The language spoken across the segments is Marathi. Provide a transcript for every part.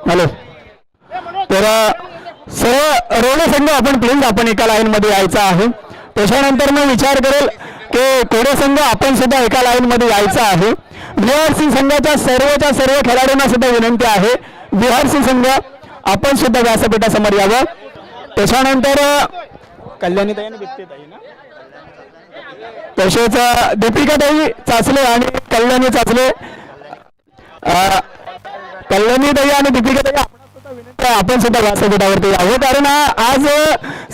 Hello hello. तर सर्व रोडे संघ आपण प्लीज आपण एका लाईन मध्ये यायचं आहे. त्याच्यानंतर मी विचार करेल की कोडे संघ आपण सुद्धा एका लाईन मध्ये यायचं आहे. VRC संघाच्या सर्वच्या सर्व खेळाडूंना सुद्धा विनंती आहे, VRC संघ आपण सुद्धा व्यासपीठासमोर यावं. त्याच्यानंतर कल्याणीताई आणि दीप्तीताई ना, तसेच दीपिकाताई चाचले आणि कल्याणी चाचले, कल्याणीताई आणि दीपिकाताई आपण सुद्धा व्यासपीठावरती यावं. कारण आज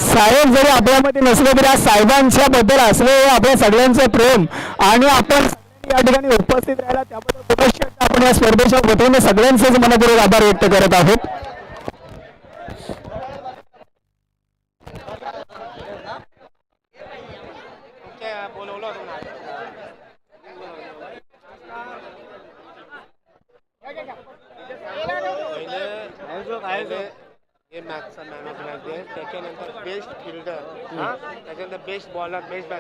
साहेब जरी आपल्यामध्ये नसले तरी आज साहेबांच्या बद्दल असले आपल्या सगळ्यांचं प्रेम आणि आपण या ठिकाणी उपस्थित राहिला त्याबद्दल पुनश्च आपण या स्पर्धेच्या वतीने सगळ्यांचेच मनपूर्वक आभार व्यक्त करत आहोत. हे मॅचचा मॅन ऑफ मॅच आहे. त्याच्यानंतर बेस्ट फिल्डर, त्याच्यानंतर best bowler, best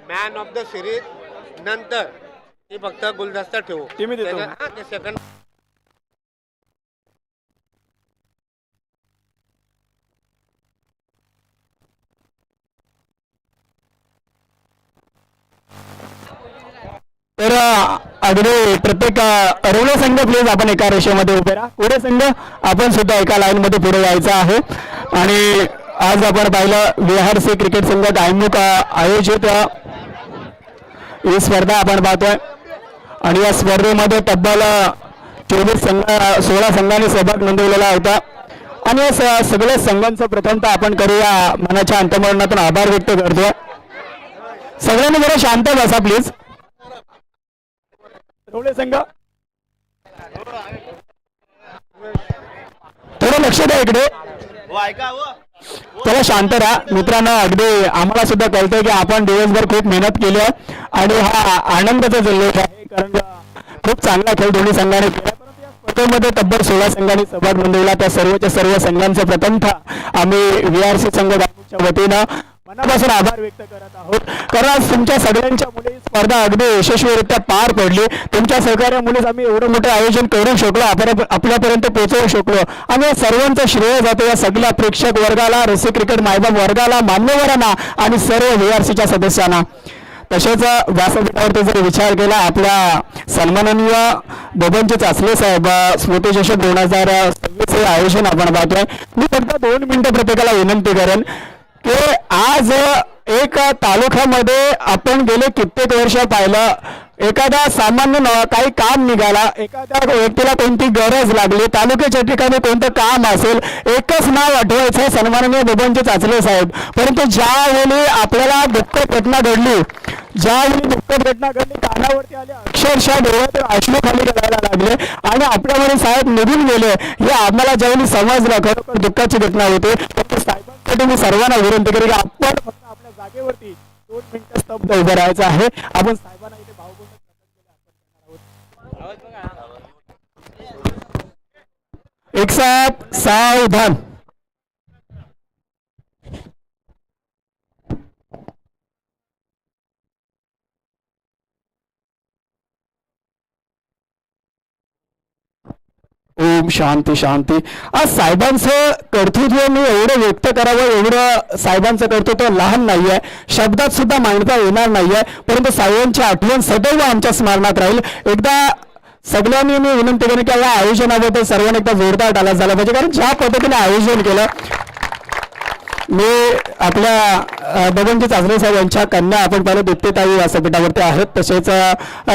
man of the series नंतर हे फक्त गुलदस्ता ठेवू. ते सेकंड तर अगदी प्रत्येक रोडे संघ प्लीज आपण एका रेषेमध्ये उभे राहा. पुढे संघ आपण सुद्धा एका लाईन मध्ये पुढे यायचं आहे. आणि आज आपण पाहिलं VRC क्रिकेट संघ गायमुख आयोजित ही स्पर्धा आपण पाहतोय आणि या स्पर्धेमध्ये तब्बल 16 संघांनी सहभाग नोंदवलेला होता. आणि या सगळ्या संघांचं प्रथमतः आपण करूया मनाच्या अंतःकरणातून आभार व्यक्त करतोय. सगळ्यांनी जरा शांत बसा प्लीज. रोडे संघ थोडं लक्ष द्या इकडे, थोडं शांत राहा मित्रांनो. अगदी आम्हाला सुद्धा कळतंय की आपण दिवसभर खूप मेहनत केली आहे आणि हा आनंदाचा जल्लोष आहे, कारण खूप चांगला खेळ दोन्ही संघाने केला. परंतु या स्पर्धेमध्ये तब्बल 16 संघांनी सहभाग नोंदवला. त्या सर्वच्या सर्व संघांचं प्रथमतः आम्ही VRC संघ गायमुखच्या वतीनं मनापासून आभार व्यक्त करत आहोत. कारण आज तुमच्या सगळ्यांच्या मुले ही स्पर्धा अगदी यशस्वीरित्या पार पडली. तुमच्या सहकार्यामुळेच आम्ही एवढं मोठं आयोजन करू शकलो, आपल्यापर्यंत पोहोचवू शकलो. आणि या सर्वांचं श्रेय जातो या सगळ्या प्रेक्षक वर्गाला, रसिक क्रिकेट मायबाप वर्गाला, मान्यवरांना आणि सर्व VRCच्या सदस्यांना. तसेच व्यासपीठावरती जर विचार केला आपल्या सन्माननीय बबनजी चाचले साहेब स्मृतिचषक 2026 हे आयोजन आपण पाहतोय. मी फक्त 2 मिनिटं प्रत्येकाला विनंती करेन की आज एक तालुक्यामध्ये आपण गेले कित्येक वर्ष पाहिलं, एखादा सामान्य काही काम निघाला, एखाद्या व्यक्तीला कोणती गरज लागली, तालुक्याच्या ठिकाणी कोणतं काम असेल, एकच नाव आठवायचं सन्माननीय बबनजी चाचले साहेब. परंतु ज्यावेळी आपल्याला दुःखद घटना घडली, कानावरती आले, अक्षरशः डोळ्यातून अश्रू खाली करायला लागले आणि आपल्यामध्ये साहेब निघून गेले, हे आम्हाला ज्यावेळी समजलं खरोखर दुःखाची घटना होती. फक्त साहेबांसाठी मी सर्वांना विनंती करेन की आपण फक्त आपल्या जागेवरती 2 मिनिटं स्तब्ध उभं राहायचं आहे. आपण साहेबांना इथे भावपूर्ण एक साथ सावधान. ओम शांती शांती. आज साहेबांचं कर्तृत्व मी एवढं व्यक्त करावं, एवढं साहेबांचं कर्तृत्व लहान नाहीये, शब्दात सुद्धा मांडता येणार नाहीये. परंतु साहेबांची आठवण सदैव आमच्या स्मरणात राहील. एकदा सगळ्यांनी मी विनंती करेन की या आयोजनाबद्दल सर्वांनी एकदा जोरदार टाळ्या झाला पाहिजे, कारण ज्या पद्धतीने आयोजन केलं. मी आपल्या बबनजी चाचले साहेब यांच्या कन्या आपण पाहिलं दीप्तीताई व्यासपीठावरती आहेत, तसेच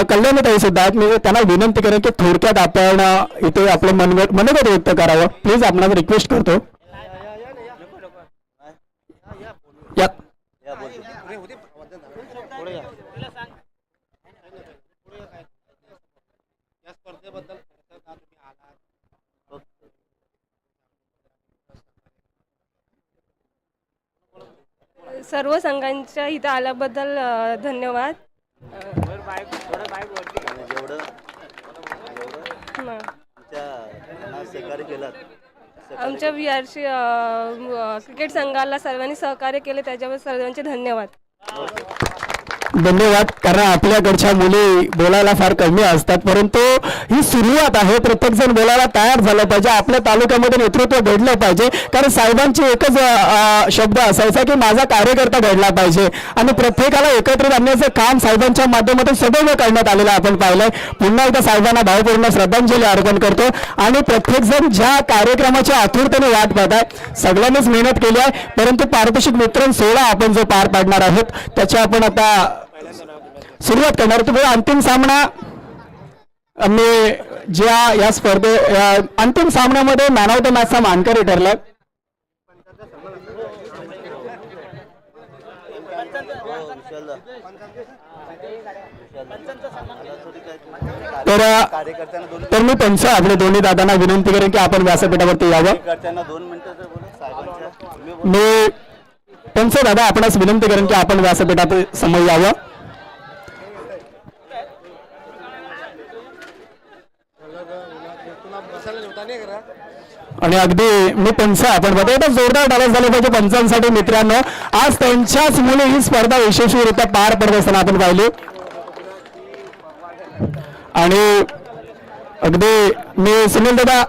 कल्याणीताई सुद्धा आहेत. मी त्यांना विनंती करेन की थोडक्यात आपण इथे आपलं मनोगत व्यक्त करावं. प्लीज आपल्याला रिक्वेस्ट करतो. सर्व संघांच्या इथं आल्याबद्दल धन्यवाद. आमच्या VRC क्रिकेट संघाला सर्वांनी सहकार्य केले त्याच्यावर सर्वांचे धन्यवाद. धन्यवाद. कारण आपल्याकडच्या मुली बोलायला फार कमी असतात, परंतु ही सुरुवात आहे. प्रत्येक जण बोलायला तयार झालं पाहिजे. आपल्या तालुक्यामध्ये नेतृत्व घडलं पाहिजे. कारण साहेबांची एकच शब्द असायचा की माझा कार्यकर्ता घडला पाहिजे आणि प्रत्येकाला एकत्रित आणण्याचं काम साहेबांच्या माध्यमातून सदैव करण्यात आलेलं आपण पाहिलंय. पुन्हा एकदा साहेबांना भावपूर्ण श्रद्धांजली अर्पण करतो आणि प्रत्येक जण ज्या कार्यक्रमाची आतुरतेने वाट पाहत आहे, सगळ्यांनीच मेहनत केली आहे. परंतु पारितोषिक वितरण सोहळा आपण जो पार पाडणार आहोत त्याची आपण आता सुरुवात करणार. तुम्ही अंतिम सामना मी ज्या या स्पर्धे अंतिम सामन्यामध्ये मॅन ऑफ द मॅचचा मानकरी ठरलाय. तर मी पंच आपले दोन्ही दादांना विनंती करेन की आपण व्यासपीठावरती यावं. मी पंच दादा आपणास विनंती करेन की आपण व्यासपीठात समोर यावं. आणि अगदी मी पंच आपण बघा आता जोरदार डायलॉग झाले पाहिजे पंचांसाठी. मित्रांनो, आज त्यांच्याच मुले ही स्पर्धा यशस्वीरित्या पार पडत असताना आपण पाहिली. आणि अगदी मी सुनील दादा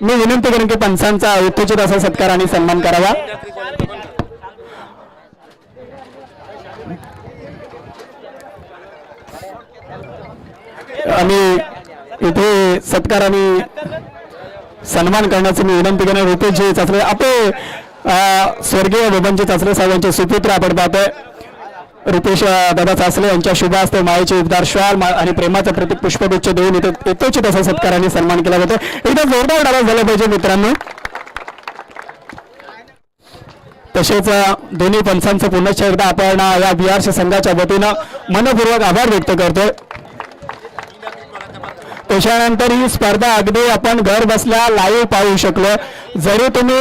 मी विनंती करेन की पंचांचा यथोचित असा सत्कार आणि सन्मान करावा. आणि इथे सत्कार आणि सन्मान करण्याची मी विनंती करणार. रितेशजी चाचले आपले स्वर्गीय बबनजी चाचले साहेबांचे सुपुत्र आपण पाहतोय. रितेश दादा चाचले यांच्या शुभ हस्ते मायेचे उबदार श्वाल आणि प्रेमाचं प्रतीक पुष्पगुच्छ देऊन इथे यथोचित असा सत्कार आणि सन्मान केला जातो. एकदम जोरदार डायलॉग झाला पाहिजे मित्रांनो. तसेच दोन्ही पंचांचं पुनश्च एकदा आपण या BRC संघाच्या वतीनं मनपूर्वक आभार व्यक्त करतोय. त्याच्यानंतर ही स्पर्धा अगदी आपण घर बसल्या लाईव्ह पाहू शकलो. जरी तुम्ही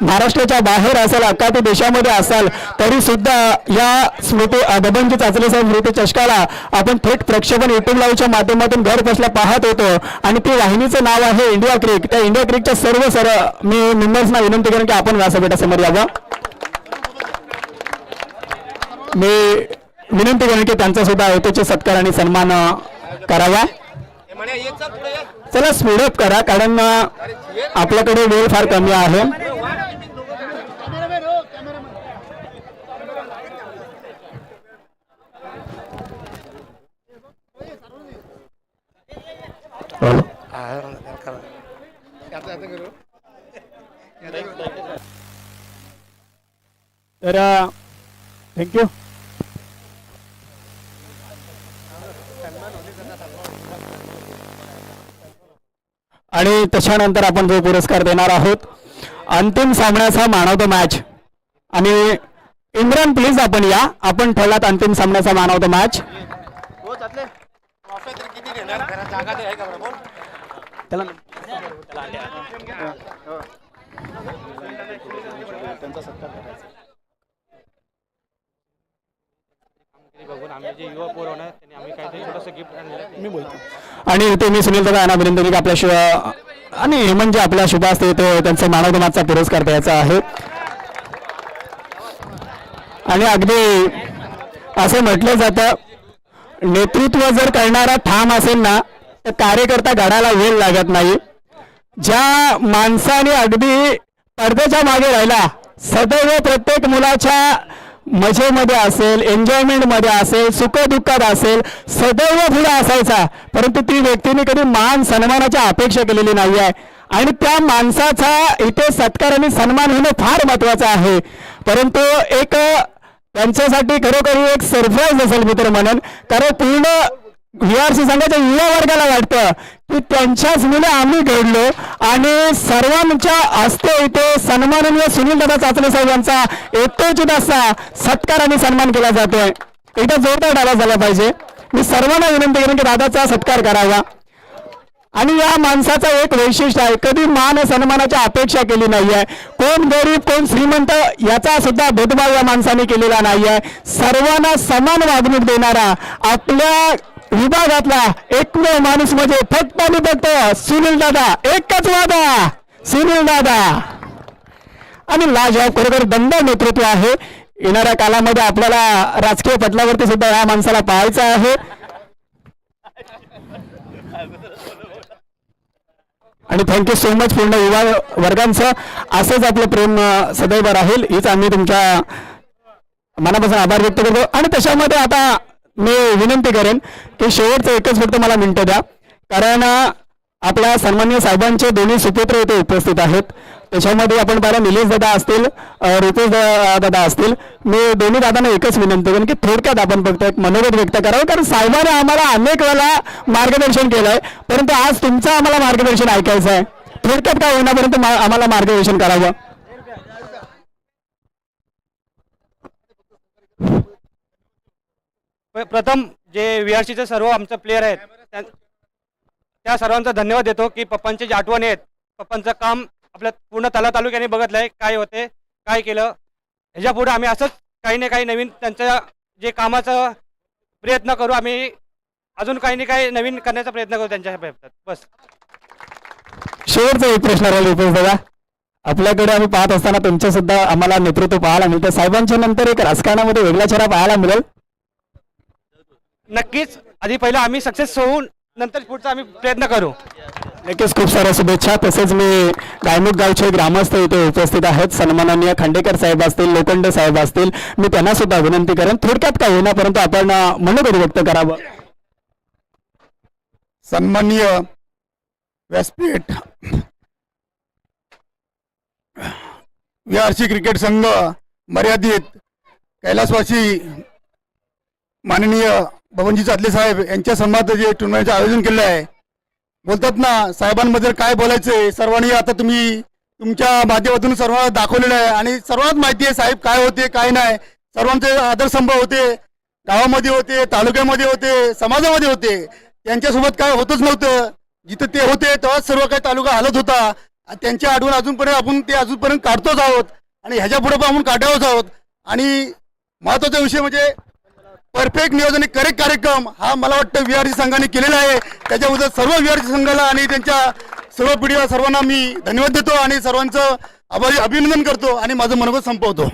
महाराष्ट्राच्या बाहेर असाल, अख्खा देशामध्ये असाल, तरी सुद्धा या स्मृती बबनजी चाचले साहेब स्मृती चषकाला आपण थेट प्रक्षेपण युट्यूब लाईव्हच्या माध्यमातून घर बसल्या पाहत होतो. आणि ती वाहिनीचं नाव आहे इंडिया क्रिक. त्या इंडिया क्रिकच्या सर्व मी मेंबर्सना विनंती करेन की आपण व्यासपीठासमोर यावं. मी विनंती करेन की त्यांचा सुद्धा यथोचित सत्कार आणि सन्मान करावा. चला स्पीडअप करा कारण आपल्याकडे वेळ फार कमी आहे. तर थँक्यू. आणि त्याच्यानंतर आपण जो पुरस्कार देणार आहोत अंतिम सामन्याचा मॅन ऑफ द मॅच. आणि इम्रान प्लीज आपण या, आपण ठरलात अंतिम सामन्याचा मॅन ऑफ द मॅच. आणि इथे मी सुनील दादा यांना विनंती की आपल्या शिवाय आणि म्हणजे आपल्या शुभ हस्ते त्यांचा मॅन ऑफ द मॅचचा पुरस्कार द्यायचा आहे. आणि अगदी असं म्हटलं जातं नेतृत्व जर करणारा ठाम असेल ना तर कार्यकर्ता घडायला वेळ लागत नाही. ज्या माणसाने अगदी पडद्याच्या मागे राहिला, सदैव प्रत्येक मुलाच्या मजेमध्ये असेल, एन्जॉयमेंट मध्ये असेल, सुखदुःखात असेल, सदैव पुढे असायचा. परंतु ती व्यक्तीने कधी मान सन्मानाची अपेक्षा केलेली नाही आहे. आणि त्या माणसाचा इथे सत्कार आणि सन्मान होणं फार महत्वाचं आहे. परंतु एक त्यांच्यासाठी खरोखर एक सरप्राईज असेल मित्र म्हणून. कारण पूर्ण BRC संघाच्या युवा वर्गाला वाटतं की त्यांच्याच मुले आम्ही घडलो आणि सर्वांच्या हस्ते इथे सन्माननीय सुनील दादा चाचले साहेब यांचा यथोचित असा सत्कार आणि सन्मान केला जातोय. एकदा जोरदार डायलॉग झाला पाहिजे. मी सर्वांना विनंती करेन की दादाचा सत्कार करावा. आणि या माणसाचं एक वैशिष्ट्य आहे, कधी मान सन्मानाची अपेक्षा केली नाहीये. कोण गरीब कोण श्रीमंत याचा सुद्धा भेदभाव या माणसाने केलेला नाहीये. सर्वांना समान वागणूक देणारा आपल्या विभागातला एकमेव माणूस म्हणजे फक्त आणि फक्त सुनील दादा. एकच वादा सुनील दादा. आणि लाजवाब खरोखर दंड नेतृत्व आहे. येणाऱ्या कालामध्ये आपल्याला राजकीय पटलावरती सुद्धा या माणसाला पाहायचं आहे. आणि थँक्यू सो मच पूर्ण युवा वर्गांचं असंच आपलं प्रेम सदैव राहील हीच आम्ही तुमच्या मनापासून आभार व्यक्त करतो. आणि त्याच्यामध्ये आता मी विनंती करेन की शेवटचं एकच फक्त मला मिनिटं द्या, कारण आपल्या सन्माननीय साहेबांचे दोन्ही सुपुत्र इथे उपस्थित आहेत. त्याच्यामध्ये आपण पाहिलं निलेश दादा असतील, रुपेश दादा असतील. मी दोन्ही दादांना एकच विनंती करेन की थोडक्यात आपण फक्त एक मनोगत व्यक्त करावं, कारण साहेबांनी आम्हाला अनेक वेळा मार्गदर्शन केलंय, परंतु आज तुमचं आम्हाला मार्गदर्शन ऐकायचं आहे. थोडक्यात काय होण्यापर्यंत आम्हाला मार्गदर्शन करावं. प्रथम जे VRCचे सर्व आमचे प्लेयर आहेत त्या सर्वांचा धन्यवाद देतो की पप्पांचे जे आठवणी आहेत, पप्पांचं काम आपल्या पूर्ण तालुक्याने बघितलंय, काय होते काय केलं. ह्याच्या पुढे आम्ही असंच काही ना काही नवीन त्यांच्या जे कामाचा प्रयत्न करू, आम्ही अजून काही ना काही नवीन करण्याचा प्रयत्न करू त्यांच्या बाबतीत. बस. शेवटचा एक प्रश्न राहिला रुपेश दादा, आपल्याकडे आम्ही पाहत असताना तुमचं सुद्धा आम्हाला नेतृत्व पाहायला मिळतं. साहेबांच्या नंतर एक राजकारणामध्ये वेगळा चेहरा पाहायला मिळेल. नक्कीच. आधी पहिलं आम्ही सक्सेस होऊन नंतर पुढचा आम्ही प्रयत्न करू. नक्कीच खूप साऱ्या शुभेच्छा. तसेच मी गायमुख गावचे ग्रामस्थ इथे उपस्थित आहेत. सन्माननीय खांडेकर साहेब असतील, लोखंडे साहेब असतील, मी त्यांना सुद्धा विनंती करेन थोडक्यात काय होईना परंतु आपण मनोगत व्यक्त करावं. सन्माननीय व्यासपीठ, VRC क्रिकेट संघ मर्यादित, कैलासवासी माननीय बबनजी चादले साहेब यांच्या सन्मानात जे टुर्नामेंटचं आयोजन केलं आहे, बोलतात ना साहेबांबद्दल काय बोलायचंय, सर्वांनी आता तुम्ही तुमच्या माध्यमातून सर्वांना दाखवलेलं आहे आणि सर्वात माहिती आहे साहेब काय होते काय नाही. सर्वांचे आदरस्तंभ होते, गावामध्ये होते, तालुक्यामध्ये होते, समाजामध्ये होते. त्यांच्यासोबत काय होतच नव्हतं. जिथं ते होते तेव्हाच सर्व काही तालुका हालत होता. त्यांच्या आठवण अजूनपर्यंत आपण ते अजूनपर्यंत काढतोच आहोत आणि ह्याच्या पुढे पण आपण काढावंच आहोत. आणि महत्त्वाचा विषय म्हणजे परफेक्ट नियोजन आणि करेक्ट कार्यक्रम हा मला वाटतं VRC संघाने केलेला आहे. त्याच्याबद्दल सर्व VRC संघाला आणि त्यांच्या सर्व पिढीला सर्वांना मी धन्यवाद देतो आणि सर्वांचं अभिनंदन करतो आणि माझं मनोगत संपवतो.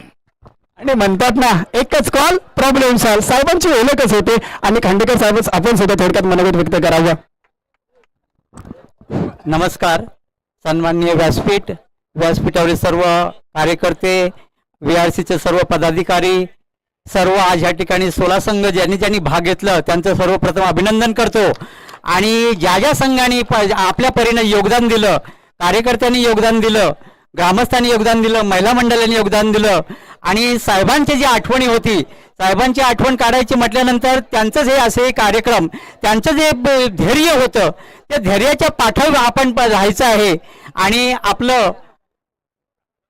आणि म्हणतात ना एकच कॉल प्रॉब्लेम सॉल्व. साहेबांची ओळखच होते आणि खांडेकर साहेबच आपण सुद्धा थोडक्यात मनोगत व्यक्त करावं. नमस्कार. सन्माननीय व्यासपीठावरील सर्व कार्यकर्ते, VRCचे सर्व पदाधिकारी, सर्व आज या ठिकाणी 16 संघ ज्यांनी भाग घेतलं त्यांचं सर्वप्रथम अभिनंदन करतो. आणि ज्या संघाने आपल्या परीने योगदान दिलं, कार्यकर्त्यांनी योगदान दिलं, ग्रामस्थांनी योगदान दिलं, महिला मंडळांनी योगदान दिलं आणि साहेबांची जी आठवणी होती, साहेबांची आठवण काढायची म्हटल्यानंतर त्यांचं जे असे कार्यक्रम, त्यांचं जे धैर्य होतं त्या धैर्याच्या पाठीवर आपण राहायचं आहे आणि आपलं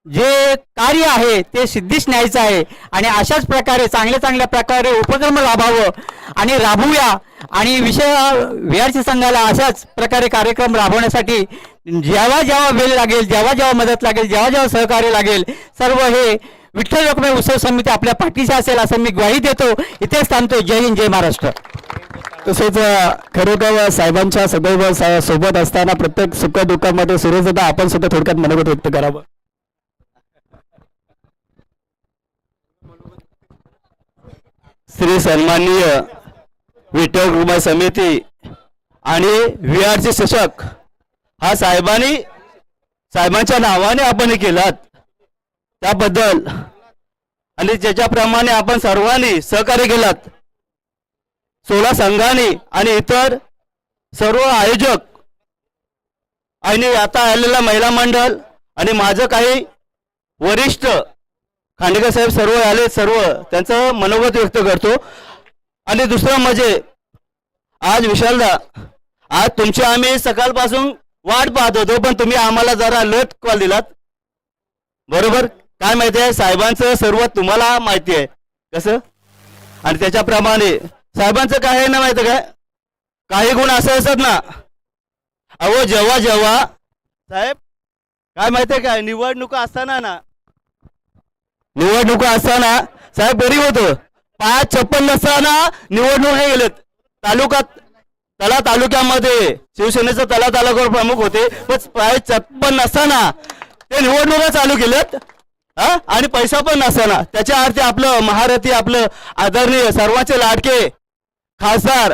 जे कार्य आहे ते सिद्धीस न्यायचं आहे. आणि अशाच प्रकारे चांगल्या प्रकारे उपक्रम राबवूया आणि VRC संघाला अशाच प्रकारे कार्यक्रम राबवण्यासाठी जेव्हा वेळ लागेल, जेव्हा मदत लागेल, जेव्हा सहकार्य लागेल, सर्व हे विठ्ठल रखुमाई उत्सव समिती आपल्या पाठीशी असेल असं मी ग्वाही देतो. इथेच थांबतो. जय हिंद, जय महाराष्ट्र. तसेच खरोखर साहेबांच्या सदैव सोबत असताना प्रत्येक सुखदुःखामध्ये सुरेशदा आपण सुद्धा थोडक्यात मनोगत व्यक्त करावं. श्री सन्माननीय विठ्ठल रखुमाई समिती आणि VRC चषक हा साहेबांच्या नावाने आपण केलात त्याबद्दल आणि ज्याच्याप्रमाणे आपण सर्वांनी सहकार्य केलात, 16 संघांनी आणि इतर सर्व आयोजक आणि आता आलेला महिला मंडळ आणि माझं काही वरिष्ठ खांडेकर साहेब सर्व आले, सर्व त्यांचं मनोगत व्यक्त करतो. आणि दुसरं म्हणजे आज विशालदा, आज तुमची आम्ही सकाळपासून वाट पाहत होतो पण तुम्ही आम्हाला जरा लेट कॉल दिलात. बरोबर. काय माहिती आहे साहेबांचं सर्व तुम्हाला माहिती आहे कसं, आणि त्याच्याप्रमाणे साहेबांचं काय आहे ना माहिती काय, काही गुण असे असतात ना, अहो जेव्हा साहेब काय माहिती आहे काय, निवडणुका असताना साहेब गरीब होतो, 556 नसताना निवडणूक हे गेलेत. तालुक्यामध्ये शिवसेनेचं तालुका प्रमुख होते, पण 556 नसताना ते निवडणुका चालू केल्यात हा आणि पैसा पण नसताना त्याच्या अर्थी आपलं महारथी आपलं आदरणीय सर्वांचे लाडके खासदार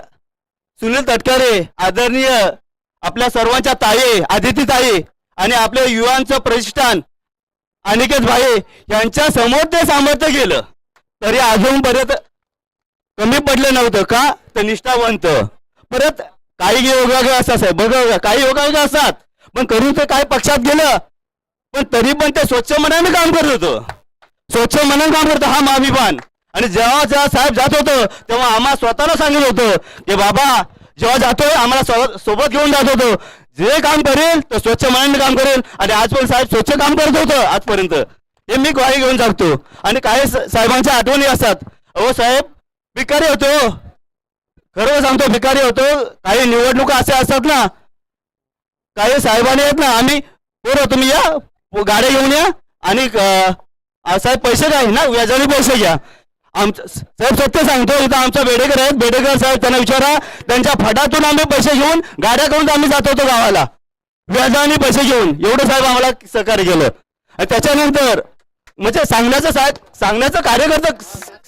सुनील तटकरे, आदरणीय आपल्या सर्वांच्या ताई आदिती ताई आणि आपल्या युवांचं प्रतिष्ठान अनिकेत भाई यांच्या समोर ते सामर्थ्य गेलं तरी अजूनपर्यंत कमी पडलं नव्हतं का तर निष्ठावंत. परत काही योगायोग असतात साहेब बघा, काही योगायोग असतात पण करून ते काय पक्षात गेलं पण तरी पण ते स्वच्छ मनाने काम करत होतं, स्वच्छ मनाने काम करतो हा महाभिमान. आणि जेव्हा साहेब जात होतं तेव्हा आम्हाला स्वतःला सांगितलं होतं की बाबा जेव्हा जातोय आम्हाला सोबत घेऊन जात होतो, जे काम करेल तर स्वच्छ मनाने काम करेल. आणि आज पण साहेब स्वच्छ काम करत होतं आजपर्यंत, हे मी ग्वाही घेऊन सांगतो. आणि काही साहेबांच्या आठवणी असतात. अहो साहेब भिकारी होतो, खरं सांगतो भिकारी होतो. काही निवडणुका असे असतात ना, काही साहेबांनी आहेत ना, आम्ही बरं तुम्ही या गाड्या घेऊन या आणि साहेब पैसे काय ना व्याजाने पैसे घ्या. आमचं साहेब सत्य सांगतो, इथं आमचा बेडेकर आहेत, बेडेकर साहेब त्यांना विचारा, त्यांच्या फडातून आम्ही पैसे घेऊन गाड्या करून आम्ही जात होतो गावाला व्याजाने पैसे घेऊन. एवढं साहेब आम्हाला सहकार्य केलं. आणि त्याच्यानंतर म्हणजे सांगण्याचं कार्यकर्ता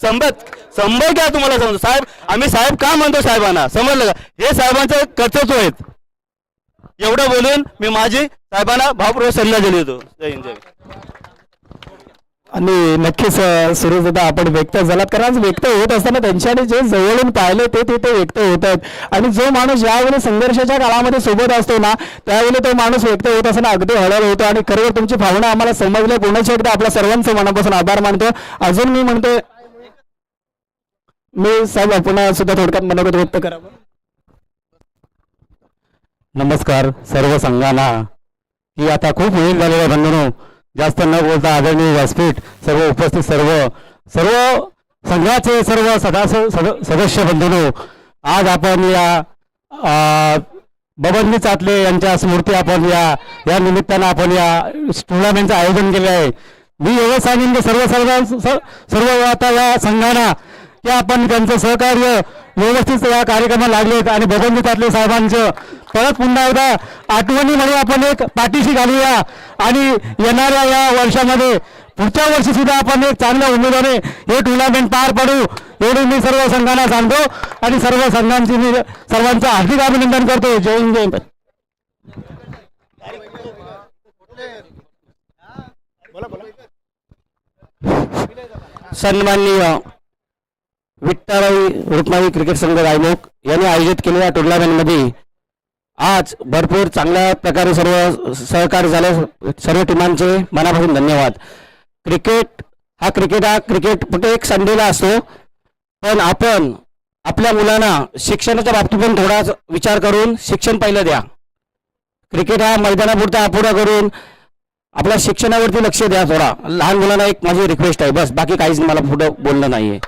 संभय घ्या. तुम्हाला सांगतो साहेब आम्ही साहेब का म्हणतो साहेबांना समजलं का, हे साहेबांचं कर्तृत्व आहेत. एवढं बोलून मी माझी साहेबांना भावपूर्वक श्रद्धांजली देतो. जय हिंद, जय हिंद. आणि नक्कीच सुरेश दादा आपण व्यक्त झालात, कारण आज व्यक्त होत असताना त्यांच्याने जे जवळून पाहिले ते तिथे व्यक्त होत आहेत. आणि जो माणूस ज्यावेळी संघर्षाच्या काळामध्ये सोबत असतो ना त्यावेळी तो माणूस व्यक्त होत असताना अगदी हळहळ होतो. आणि खरोखर तुमची भावना आम्हाला समजल्या. पुन्हा एकदा आपल्या सर्वांचं मनापासून आभार मानतो. अजून मी म्हणतो मी साहेब पुन्हा सुद्धा थोडक्यात मनोगत व्यक्त करावं. नमस्कार सर्व संघांना. की आता खूप वेळ झालेला आहे बंधनो, जास्त न बोलता आदरणीय व्यासपीठ सर्व उपस्थित सर्व संघाचे सर्व सदस्य बंधनो, आज आपण या बबनजी चातले यांच्या स्मृती आपण या निमित्तानं आपण या टुर्नामेंटचं आयोजन केले आहे. मी एवढं सांगेन की सर्व आता या संघांना की आपण त्यांचं सहकार्य व्यवस्थित या कार्यक्रमाला लागलेत. आणि बबनजी चातले साहेबांचं परत पुन्हा एकदा आठवणी म्हणून आपण एक पाठीशी घालूया. आणि येणाऱ्या या वर्षामध्ये पुढच्या वर्षी सुद्धा आपण एक चांगल्या उमेदवाने हे टुर्नामेंट पार पाडू एवढे मी सर्व संघांना सांगतो. आणि सर्व संघांची मी सर्वांचं हार्दिक अभिनंदन करतो. जय हिंद, जय हिंद. सन्माननीय विठ्ठलराव रुक्माई क्रिकेट संघ गायमुख यांनी आयोजित केलेल्या टुर्नामेंटमध्ये आज भरपूर चांगल्या प्रकारे सर्व सहकार्य झाले. सर्व टीमांचे मनापासून धन्यवाद. क्रिकेट प्रत्येक संडेला असतो, पण आपण आपल्या मुलांना शिक्षणाच्या बाबतीत पण थोडा विचार करून शिक्षण पहिलं द्या. क्रिकेट हा मैदानापुरता अपुरा करून आपल्या शिक्षणावरती लक्ष द्या. थोडा लहान मुलांना एक माझी रिक्वेस्ट आहे, बस बाकी काहीच मला पुढं बोलणं नाहीये.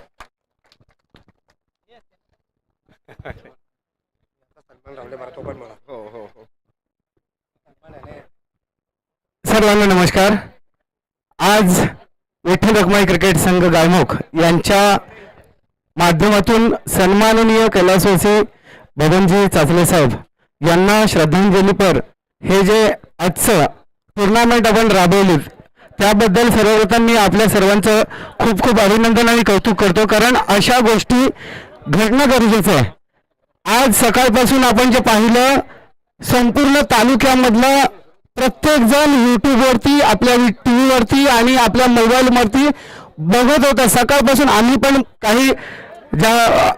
सर्वांना नमस्कार. आज विठ्ठल रखमाई क्रिकेट संघ गायमुख यांच्या माध्यमातून सन्माननीय कैलासवासी बबनजी चाचले साहेब यांना श्रद्धांजलीपर हे जे आजचं टुर्नामेंट आपण राबवली त्याबद्दल सर्वप्रथम मी आपल्या सर्वांचं खूप खूप अभिनंदन आणि कौतुक करतो, कारण अशा गोष्टी घडणं गरजेचं आहे. आज सकाळपासून आपण जे पाहिलं संपूर्ण तालुक्यामधलं प्रत्येक जण यूट्यूबवरती आपल्या टीव्हीवरती आणि आपल्या मोबाईलवरती बघत होता. सकाळपासून आम्ही पण काही ज्या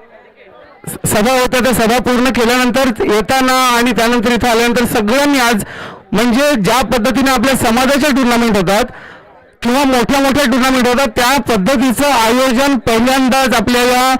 सभा होत्या त्या सभा पूर्ण केल्यानंतर येताना आणि त्यानंतर इथं आल्यानंतर सगळ्यांनी आज म्हणजे ज्या पद्धतीने आपल्या समाजाचे टुर्नामेंट होतात किंवा मोठ्या मोठ्या टुर्नामेंट होतात त्या पद्धतीचं आयोजन पहिल्यांदाच आपल्या या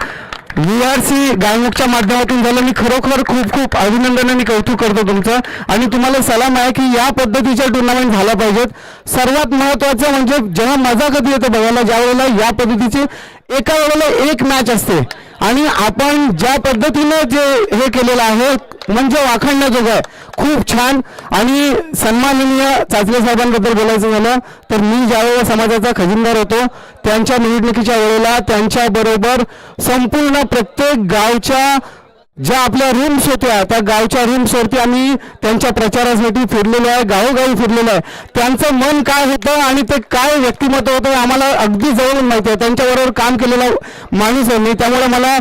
VRC गायमुखच्या माध्यमातून झालं. मी खरोखर खूप खूप अभिनंदन आणि कौतुक करतो तुमचं. आणि तुम्हाला सलाम आहे की या पद्धतीच्या टुर्नामेंट झाल्या पाहिजेत. सर्वात महत्त्वाचं म्हणजे जेव्हा मजा कधी येते बघायला, ज्या वेळेला या पद्धतीची एका वेळेला एक मॅच असते आणि आपण ज्या पद्धतीने जे हे केलेलं आहे म्हणजे वाखाणण्याजोगं आहे, खूप छान. आणि सन्माननीय चाचले साहेबांबद्दल बोलायचं झालं तर मी ज्यावेळेला समाजाचा खजिनदार होतो त्यांच्या निवडणुकीच्या वेळेला त्यांच्याबरोबर संपूर्ण प्रत्येक गावच्या ज्या आपल्या रूम्स होत्या त्या गावच्या रूम्सवरती आम्ही त्यांच्या प्रचारासाठी फिरलेलो आहे, गावोगावी फिरलेलो आहे. त्यांचं मन काय होतं आणि ते काय व्यक्तिमत्व होतं आम्हाला अगदी जवळून माहिती आहे. त्यांच्याबरोबर काम केलेला माणूस आहे मी, त्यामुळे मला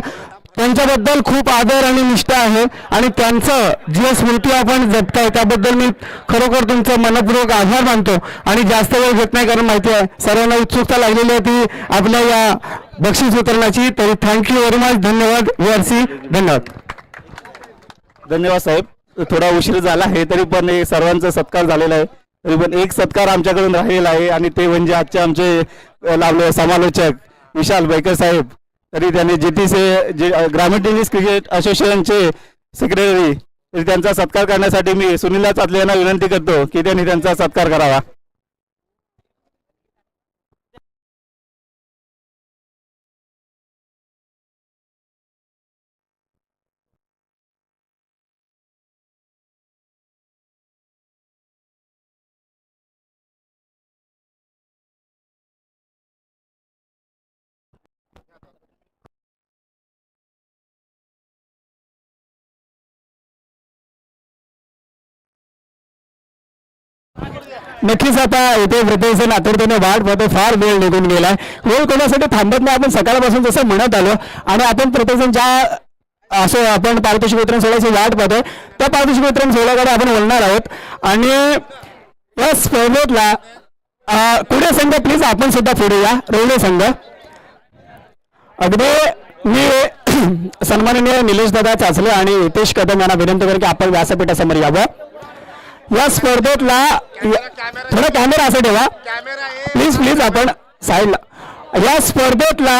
त्यांच्याबद्दल खूप आदर आणि निष्ठा आहे. आणि त्यांचं जी स्मृती आपण जपताय त्याबद्दल मी खरोखर तुमचं मनपूर्वक आभार मानतो. आणि जास्त वेळ घेत नाही, कारण माहिती आहे सर्वांना उत्सुकता लागलेली आहे ती आपल्या या बक्षीस वितरणाची. तरी थँक्यू व्हेरी मच. धन्यवाद VRC. धन्यवाद. धन्यवाद साहेब. थोडा उशीर झाला आहे तरी पण हे सर्वांचा सत्कार झालेला आहे. तरी पण एक सत्कार आमच्याकडून राहिलेला आहे आणि ते म्हणजे आजचे आमचे लाभले समालोचक विशाल बैकर साहेब. तरी त्यांनी जे ग्रामीण टेनिस क्रिकेट असोसिएशनचे सेक्रेटरी, तरी त्यांचा सत्कार करण्यासाठी मी सुनील चातले यांना विनंती करतो की त्यांनी त्यांचा सत्कार करावा. नक्कीच आता इथे प्रत्येकजण आतुरतेने वाट पाहतो. फार वेळ निघून गेलाय. वेळ कोणासाठी थांबत नाही. आपण सकाळपासून जसं म्हणत आलो आणि आपण प्रत्येकजण ज्या असं आपण पारितोषिक वितरण सोहळ्याची वाट पाहतोय त्या पारितोषिक वितरण सोहळ्याकडे आपण बोलणार आहोत. आणि या स्पर्धेतला पुढे संघ प्लीज आपण सुद्धा पुढे या. रोवले संघ अगदी मी सन्माननीय निलेश दादा चाचले आणि हितेश कदम यांना विनंती करेन की आपण व्यासपीठासमोर यावं. या स्पर्धेतला थोडा कॅमेरा असं ठेवा प्लीज आपण साईडला. या स्पर्धेतला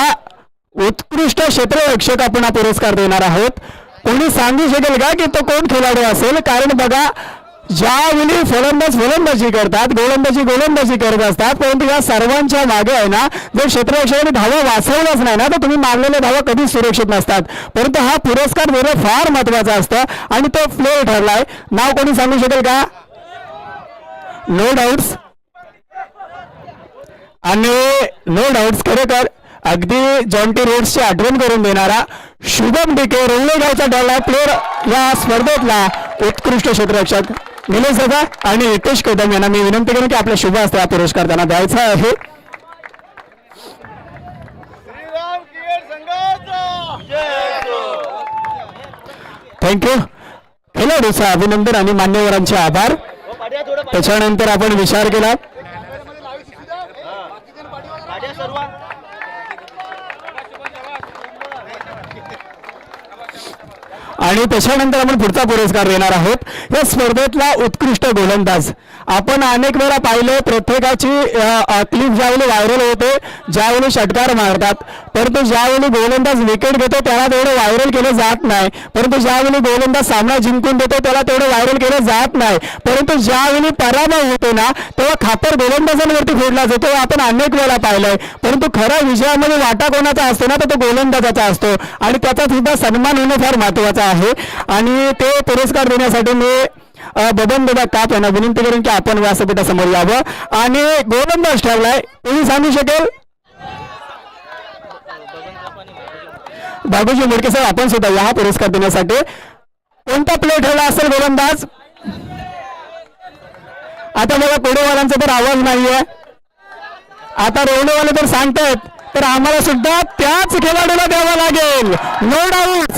उत्कृष्ट क्षेत्ररक्षक आपण हा पुरस्कार देणार आहोत. कोणी सांगू शकेल का की तो कोण खेळाडू असेल? कारण बघा, ज्यावेळी फलंदाजी करतात, गोलंदाजी करत असतात, परंतु या सर्वांच्या मागे आहे ना, जर क्षेत्ररक्षकाने धावा वाचवल्याच नाही ना तर तुम्ही मारलेल्या धावा कधीच सुरक्षित नसतात. परंतु हा पुरस्कार देणं फार महत्वाचं असतं आणि तो प्लेयर ठरलाय. नाव कोणी सांगू शकेल का? नो डाऊट्स खरोखर अगदी जॉन्टी रोड्सची आठवण करून देणारा शुभम डिके रोवलेगावचा ठरला प्लेयर या स्पर्धेतला उत्कृष्ट क्षेत्ररक्षक निलेश दादा आणि हितेश कदम यांना मी विनंती करेन की आपल्या शुभ हस्ते हा पुरस्कार त्यांना द्यायचा आहे. थँक्यू. खेळाडूचं अभिनंदन आणि मान्यवरांचे आभार. त्याच्यानंतर आपण विचार केला आणि त्याच्यानंतर आपण पुढचा पुरस्कार देणार आहोत. या स्पर्धेतला उत्कृष्ट गोलंदाज. आपण अनेक वेळा पाहिलं प्रत्येकाची क्लिप ज्यावेळी व्हायरल होते ज्यावेळी षटकार मारतात, परंतु ज्यावेळी गोलंदाज विकेट घेतो त्याला तेवढं व्हायरल केलं जात नाही. परंतु ज्यावेळी गोलंदाज सामना जिंकून देतो त्याला तेवढं व्हायरल केलं जात नाही. परंतु ज्यावेळी पराभव होतो ना तेव्हा खापर गोलंदाजांवरती फोडला जातो. आपण अनेक वेळा पाहिलंय. परंतु खरा विजयामध्ये वाटा कोणाचा असतो ना तर तो गोलंदाजाचा असतो आणि त्याचा सुद्धा सन्मान होणं फार महत्वाचं आहे. आणि ते पुरस्कार देण्यासाठी मी बबन दादा काप यांना विनंती करेन की आपण व्यासपीठासमोर यावं. आणि गोलंदाज ठरलाय, कोणी सांगू शकेल? बाबूजी मुडके साहेब, आपण सुद्धा या पुरस्कार देण्यासाठी. कोणता प्ले ठरला असेल गोलंदाज? आता बघा कोडेवाल्यांचा तर आवाज नाहीये. आता रोवलेवाले तर सांगतायत तर आम्हाला सुद्धा त्याच खेळाडूला द्यावा लागेल. नो डाऊट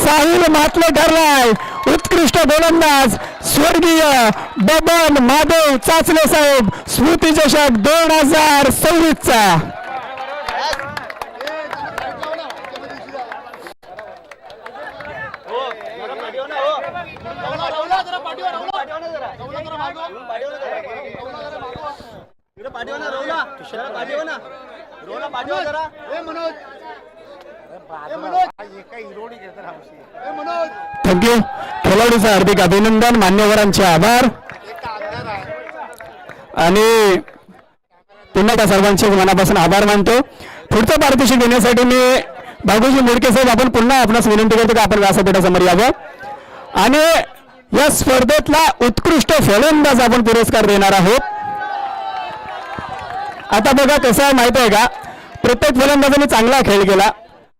साहिल मातले ठरलाय उत्कृष्ट गोलंदाज स्वर्गीय बबन महादेव चाचले साहेब, स्मृती चषक 2026चा. थँक्यू. खेळाडूचं हार्दिक अभिनंदन, मान्यवरांचे आभार आणि पुन्हा त्या सर्वांचे मनापासून आभार मानतो. पुढचं पारितोषिक देण्यासाठी मी बाबूजी मुडके साहेब आपण पुन्हा आपणास विनंती करतो की आपण व्यासपीठासमोर यावं. आणि या स्पर्धेतला उत्कृष्ट फलंदाज आपण पुरस्कार देणार आहोत. आता बघा कसं आहे माहिती आहे का, प्रत्येक फलंदाजाने चांगला खेळ केला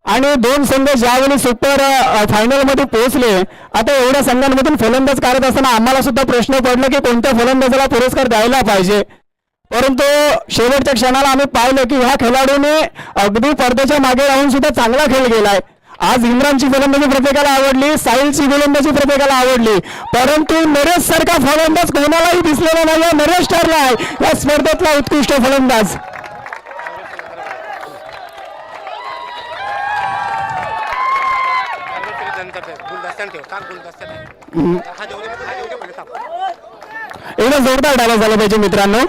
आणि दोन संघ ज्यावेळी सुपर फायनल मध्ये पोहोचले, आता एवढ्या संघांमधून फलंदाज करत असताना आम्हाला सुद्धा प्रश्न पडला की कोणत्या फलंदाजाला पुरस्कार द्यायला पाहिजे. परंतु शेवटच्या क्षणाला आम्ही पाहिलं की ह्या खेळाडूने अगदी पडद्याच्या मागे राहून सुद्धा चांगला खेळ केलाय. आज इम्रानची फलंदाजी प्रत्येकाला आवडली, साहिलची गोलंदाजी प्रत्येकाला आवडली, परंतु नरेश सारखा फलंदाज कोणालाही दिसलेला नाही. नरेश ठरलाय या स्पर्धेतला उत्कृष्ट फलंदाज. गुलदस्त्याने ठेव, सांग गुलदस्त्याने. हा देऊ दे पहिले थांब. एवढं जोरदार डायलॉग झाला पाहिजे मित्रांनो.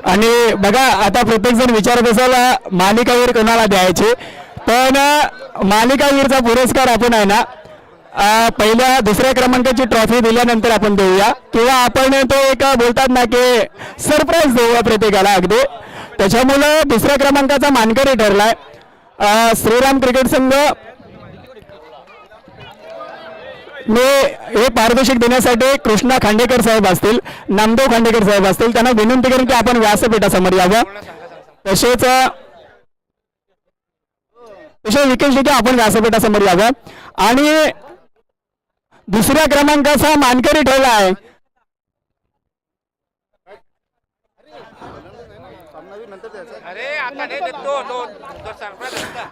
आणि बघा आता प्रत्येक जण विचारत असेल मालिकावीर कोणाला द्यायचे, पण मालिकावीरचा पुरस्कार आपण आहे ना पहिल्या दुसऱ्या क्रमांकाची ट्रॉफी दिल्यानंतर आपण देऊया, किंवा आपण तो एक बोलतात ना की सरप्राईज देऊया प्रत्येकाला अगदी. त्याच्यामुळं दुसऱ्या क्रमांकाचा मानकरी ठरलाय श्रीराम क्रिकेट संघ. मी हे पारितोषिक देण्यासाठी कृष्णा खांडेकर साहेब असतील, नामदेव खांडेकर साहेब असतील, त्यांना विनंती करेन की आपण व्यासपीठासमोर यावं. तसेच विकेश देखील आपण व्यासपीठासमोर यावं. आणि दुसऱ्या क्रमांकाचा मानकरी ठेवला आहे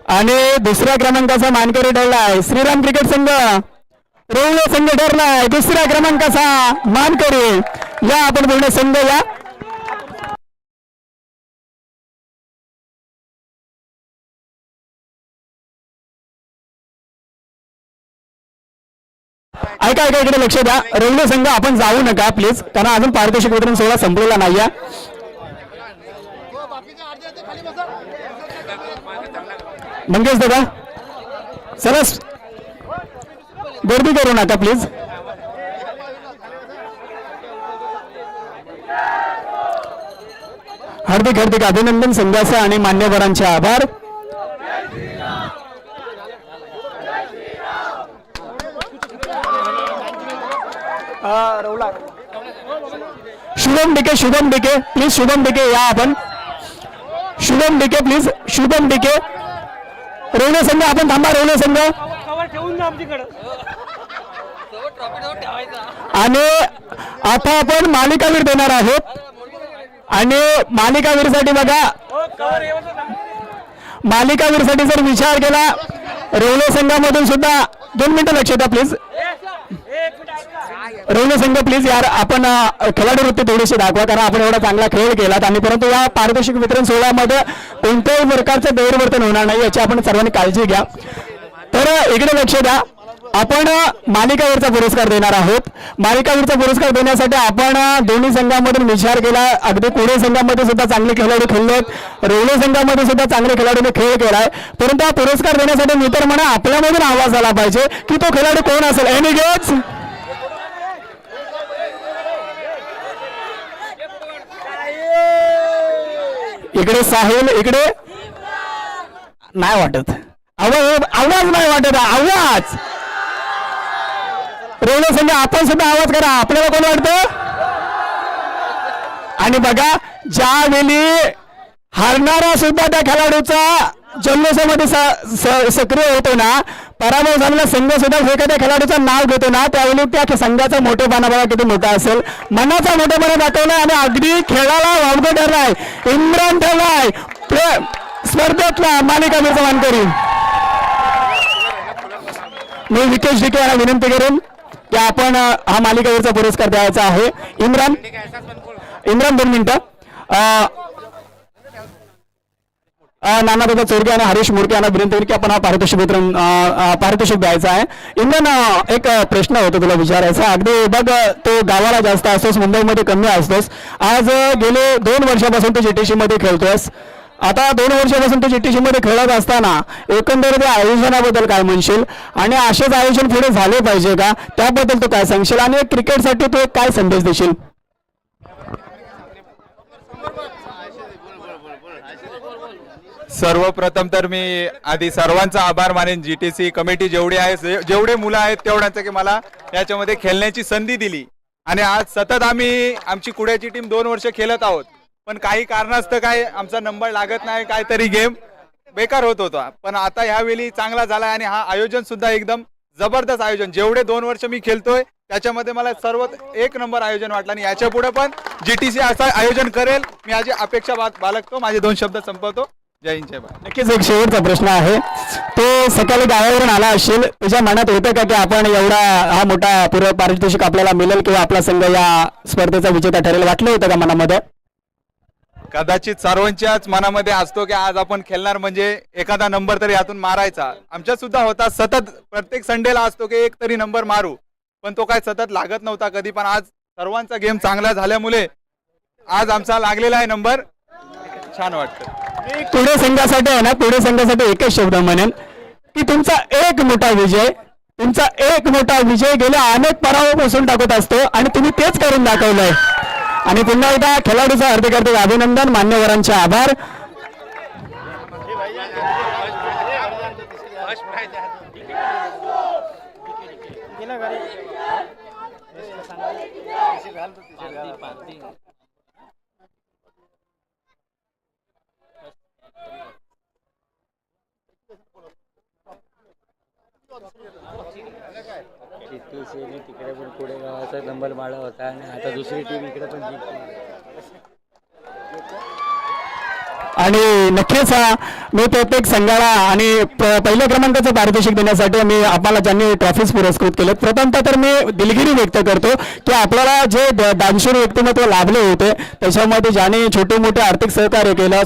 आणि दुसऱ्या क्रमांकाचा मानकरी ठरला आहे श्रीराम क्रिकेट संघ. रोवले संघ ठरला आहे दुसऱ्या क्रमांकाचा मानकरी. या आपण पूर्ण संघ या. ऐका इकडे लक्ष द्या. रोवले संघ आपण जाऊ नका प्लीज, कारण अजून पारितोषिक वितरण सोहळा संपलेला नाहीये. मंगेश दादा सरस गर्दी करू नका प्लीज. हार्दिक अभिनंदन संघाचं आणि मान्यवरांचे आभार. शुभम डिके प्लीज, शुभम डिके या आपण. शुभम डिके प्लीज, शुभम डिके. रोवले संघ आपण थांबा. रोवले संघ आणि आता आपण मालिकावीर देणार आहोत. आणि मालिकावीरसाठी बघा, मालिकावीरसाठी जर विचार केला रोवले संघामधून सुद्धा 2 मिनिटं लक्ष द्या प्लीज. रोवले संघ प्लीज यार, आपण खेळाडू वृत्ती थोडीशी दाखवा, कारण आपण एवढा चांगला खेळ केलात. आणि परंतु या पारितोषिक वितरण सोहळ्यामध्ये कोणत्याही प्रकारचं गैरवर्तन होणार नाही याची आपण सर्वांनी काळजी घ्या. तर इकडे लक्ष द्या, आपण मालिकावीरचा पुरस्कार देणार आहोत. मालिकावीरचा पुरस्कार देण्यासाठी आपण दोन्ही संघामधून विचार केला. अगदी पुणे संघामध्ये सुद्धा चांगले खेळाडू खेळलेत, रोवले संघामध्ये सुद्धा चांगले खेळाडूने खेळ केलाय. परंतु हा पुरस्कार देण्यासाठी मी तर म्हणा आपल्यामधून आवाज आला पाहिजे की तो खेळाडू कोण असेल. एनी गेट्स इकडे साहिल, इकडे नाही वाटत आवाज नाही वाटत आवाज. रोवले संघ आपण सुद्धा आवाज करा, आपल्याला कोण वाटतं. आणि बघा ज्यावेळी हारणारा सुद्धा त्या खेळाडूचा जल्लोषामध्ये सक्रिय होतो ना, पराभव झालेला संघ सुद्धा एखाद्या खेळाडूचं नाव घेतो ना, त्यावेळी त्या संघाचा मोठेपणा बघा किती मोठा असेल. मनाचा मोठेपणा दाखवलाय आणि अगदी खेळाला वावगं ठरलाय. इम्रान ठरलाय स्पर्धेतला मालिकावीरचा मानकरी. मी विकेश डिके यांना विनंती करेन की आपण हा मालिकावीरचा पुरस्कार द्यायचा आहे. इम्रान 2 मिनिटं. नानादादा चोरगे आणि हरीश मोडके यांना विनंती करेन की आपण हा पारितोषिक द्यायचा आहे. इम्रान, एक प्रश्न होता तुला विचारायचा. अगदी बघ, तो गावाला जास्त असतोस, मुंबईमध्ये कमी असतोस. आज गेले 2 वर्षापासून तू जीटीसी मध्ये खेळतोस. आता 2 वर्षापासून तू जीटीसी मध्ये खेळत असताना एकंदरीत आयोजनाबद्दल काय म्हणशील, आणि असेच आयोजन पुढे झाले पाहिजे का, त्याबद्दल तू काय सांगशील, आणि क्रिकेटसाठी तू काय संदेश देशील. सर्वप्रथम तर मी आधी सर्वांचा आभार मानेन. GTC कमिटी जेवढी आहे, जेवढे मुलं आहेत तेवढ्यांचं की मला याच्यामध्ये खेळण्याची संधी दिली. आणि आज सतत आम्ही आमची कुड्याची टीम 2 वर्ष खेळत आहोत, पण काही कारणास्तव काय आमचा नंबर लागत नाही, काहीतरी गेम बेकार होत होता. पण आता ह्यावेळी चांगला झाला आणि हा आयोजन सुद्धा एकदम जबरदस्त आयोजन. जेवढे 2 वर्ष मी खेळतोय त्याच्यामध्ये मला सर्व 1 नंबर आयोजन वाटलं आणि याच्या पुढे पण GTC असं आयोजन करेल मी माझी अपेक्षा बाळगतो. माझे 2 शब्द संपवतो. जय हिंद जय भारत. नक्कीच एक शेवटचा प्रश्न आहे, तो सकाळी गावावरून आला असेल, तुझ्या मनात होतं का की आपण एवढा हा मोठा पूर्व पारितोषिक आपल्याला मिळेल किंवा आपला संघ या स्पर्धेचा विजेता ठरेल, वाटलं होतं का मनामध्ये? कदाचित सर्वांच्याच मनामध्ये असतो की आज आपण खेळणार म्हणजे एखादा नंबर तरी यातून मारायचा. आमच्या सुद्धा होता, सतत प्रत्येक संडेला असतो की एक तरी नंबर मारू, पण तो काय सतत लागत नव्हता कधी. पण आज सर्वांचा गेम चांगला झाल्यामुळे आज आमचा लागलेला आहे नंबर. छान वाटतं. पुणे संघासाठी आहे ना, पुणे संघासाठी एकच शब्द म्हणेन की तुमचा एक मोठा विजय गेल्या अनेक पराभवापासून टाकत असतो आणि तुम्ही तेच करून दाखवलंय. आणि पुन्हा एकदा खेळाडूचं हार्दिक अभिनंदन, मान्यवरांचे आभार. तिकडे पण पुढे गावाचा नंबर माळा होता आणि आता दुसरी टीम इकडे पण जिंकली. आणि नक्कीच मी प्रत्येक संघाला आणि पहिल्या क्रमांकाचं पारितोषिक देण्यासाठी मी आपल्याला ज्यांनी ट्रॉफीज पुरस्कृत केलेत, प्रथमतः तर मी दिलगिरी व्यक्त करतो की आपल्याला जे दानशूर व्यक्तिमत्व लाभले होते त्याच्यामध्ये ज्याने छोटे मोठे आर्थिक सहकार्य केलं,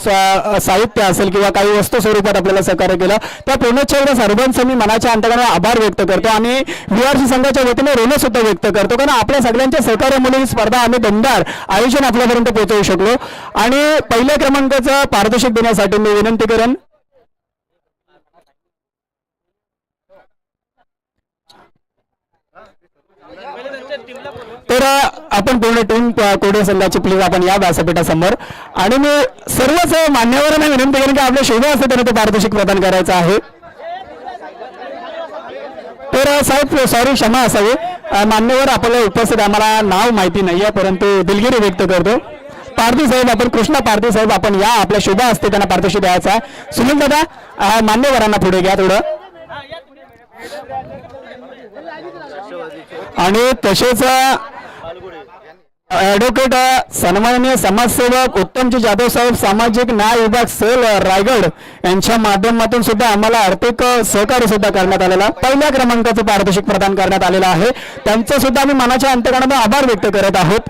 साहित्य असेल किंवा काही वस्तू स्वरूपात आपल्याला सहकार्य केलं, त्या पूर्णच्या सर्वांचं मी मनाच्या अंतराने आभार व्यक्त करतो. आणि VRC संघाच्या वतीने ऋण सुद्धा व्यक्त करतो, कारण आपल्या सगळ्यांच्या सहकार्यामुळे ही स्पर्धा आम्ही दमदार आयोजन आपल्यापर्यंत पोहोचवू शकलो. आणि पहिल्या क्रमांकाचं पारितोषिक देण्यासाठी मी विनंती करेन तर आपण पूर्ण टीम कोडे संघाची प्लीज आपण या व्यासपीठासमोर. आणि मी सर्वच मान्यवरांना विनंती करेन की आपल्या शोभा असते त्यांना ते पारितोषिक प्रदान करायचं आहे. तर साहेब सॉरी, क्षमा असावी, मान्यवर आपल्याला उपस्थित आम्हाला नाव माहिती नाहीये, परंतु दिलगिरी व्यक्त करतो. पारधी साहेब, आपण कृष्णा पारधी साहेब, आपण या आपल्या शुभ असते त्यांना पारितोषिक द्यायचा आहे. सुनील दादा मान्यवरांना पुढे घ्या थोडं. आणि तसेच ॲडव्होकेट सन्माननीय समाजसेवक उत्तमजी जाधव साहेब, सामाजिक न्याय विभाग सेल रायगड यांच्या माध्यमातून सुद्धा आम्हाला आर्थिक सहकार्य सुद्धा करण्यात आलेला, पहिल्या क्रमांकाचं पारितोषिक प्रदान करण्यात आलेलं आहे. त्यांचं सुद्धा आम्ही मनाच्या अंतकरणातून आभार व्यक्त करत आहोत.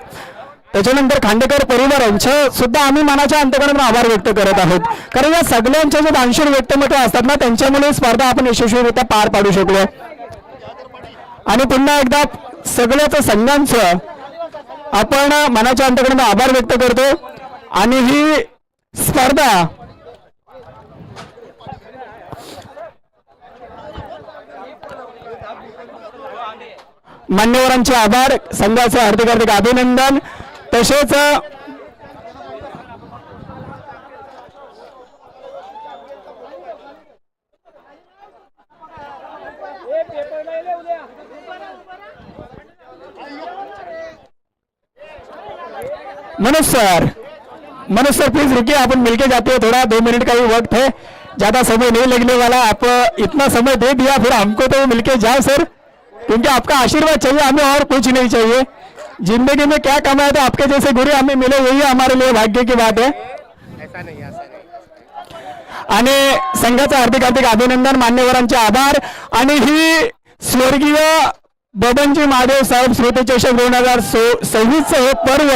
त्याच्यानंतर खांडेकर परिवार यांचे सुद्धा आम्ही मनाच्या अंतकरणातून आभार व्यक्त करत आहोत, कारण या सगळ्यांचे जे दानशूर व्यक्तिमत्व असतात ना, त्यांच्यामुळे स्पर्धा आपण यशस्वीरित्या पार पाडू शकलो. आणि पुन्हा एकदा सगळ्याच संघांचं आपण मनाच्या अंतकरणातून आभार व्यक्त करतो. आणि ही स्पर्धा मान्यवरांचे आभार, संघाचं हार्दिक हार्दिक अभिनंदन. तसेच मनोज सर प्लीज रुकिए, अपन मिलके जाते हैं थोड़ा, 2 मिनट का ही वक्त है, ज्यादा समय नहीं लगने वाला. आप इतना समय दे दिया, फिर हमको तो मिलके जाओ सर, क्योंकि आपका आशीर्वाद चाहिए हमें, और कुछ नहीं चाहिए. जिंदगी में क्या कमाया तो आपके जैसे गुरु हमें मिले, यही हमारे लिए भाग्य की बात है. ऐसा नहीं. आणि संघाचं हार्दिक हार्दिक अभिनंदन, मान्यवरांचे आभार. आणि ही स्वर्गीय बबनजी महादेव साहेब स्मृतिचषक 2026 हे पर्व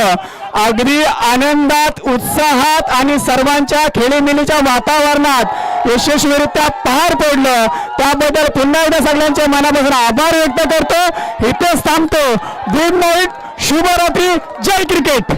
अगदी आनंदात, उत्साहात आणि सर्वांच्या खेळीमेळीच्या वातावरणात यशस्वीरित्या पार पडलं, त्याबद्दल पुन्हा एकदा सगळ्यांच्या मनापासून आभार व्यक्त करतो. इथेच थांबतो. गुड नाईट, शुभरात्री, जय क्रिकेट.